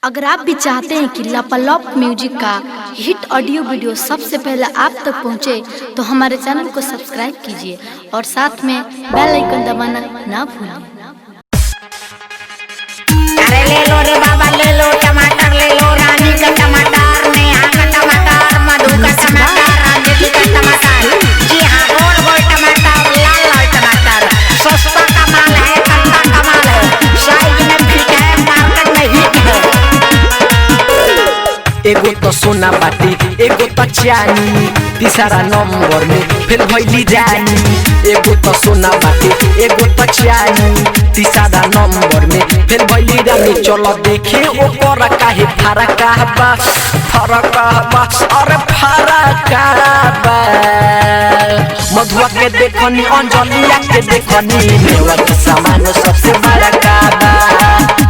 अगर आप भी चाहते हैं कि लापालॉप म्यूजिक का हिट ऑडियो वीडियो सबसे पहले आप तक पहुंचे, तो हमारे चैनल को सब्सक्राइब कीजिए और साथ में बेल आइकन दबाना ना भूलें। अरे ले लो रे बाबा, ले लो टमाटर, ले लो रानी का टमाटर, नेहा का टमाटर, मधु का टमाटर, अंजलि का टमाटर। जी हाँ, गोल गोल टमाटर, लाल लाल टमाटर। सस्ता का माल है, सस्ता का माल है, साइज में फिट है, मार्केट में हिट है। एगो तो सोना बाटी, एगो तो चानी, तीसरा नंबर में फिर भइली जानी। एगो तो सोना बाटी, एगो तो चानी, तीसरा नंबर में फिर भइली जानी। चलो देखे ऊपर काहे फरक बा, फरक बा, अरे फरक बा। मधुआ के देखनी, अंजलिया के देखनी, मेवा के सामान सबसे बड़ा बा।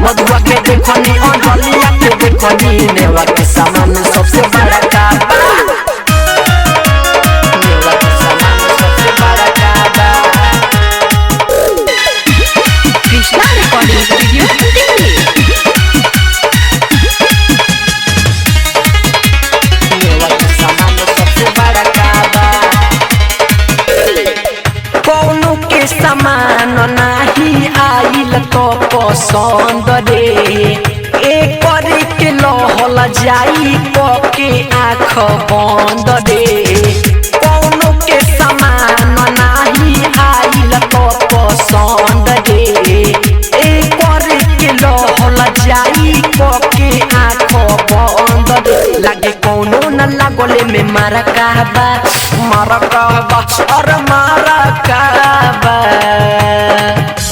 मधुआ के देखनी, अंजलिया के देखनी, मेवा के सामान सबसे बड़ा बा। मेवा के सामान सबसे बड़ा बा। Krishna recording studio Delhi. मेवा के सामान सबसे बड़ा बा। कौनो के सामान नाही आइल तो पसंद रे, एक के लहल जाई के आँख बंद रे। कौनो के सामान नाही आइल तो पसंद रे, एक के लहल जाई के आँख बंद रे। लागे कौनो न लागले में मारा कहबा, मारा कहबा, और मारा कहबा।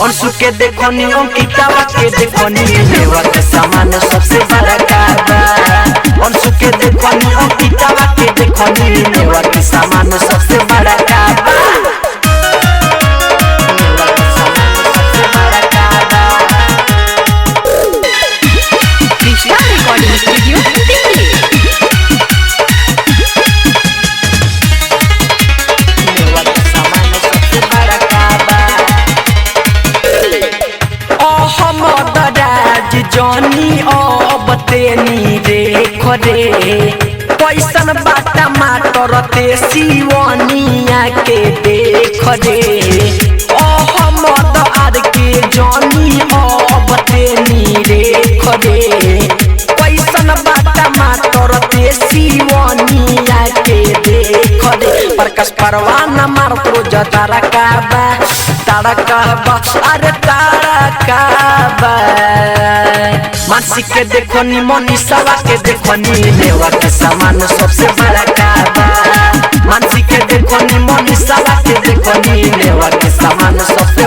अंशु के देखनी, अंकितावा के देखनी, मेवा के सामान सबसे बड़ा बा। अंशु के देखनी, अंकितावा के देखनी, मेवा के सामान सबसे बड़ा बा। मेवा के सामान सबसे बड़ा बा। Krishna recording studio Delhi. मेवा के सामान सबसे बड़ा बा। अहमद राज जानी अब तेनी देख रे, कैसन बा टमाटर ते सिवनिया के देख रे। अहमद आर के जानी अब तेनी देख रे, कैसन बा टमाटर ते सिवनिया के देख रे। प्रकाश परवाना मार रोज तारा कहबा, तारा कहबा, अरे तारा कहबा। मानसी के देखनी, मनीषावा के देखनी, मेवा के सामान सबसे बड़ा बा। मानसी के देखनी, मनीषावा के देखनी, मेवा के सामान सबसे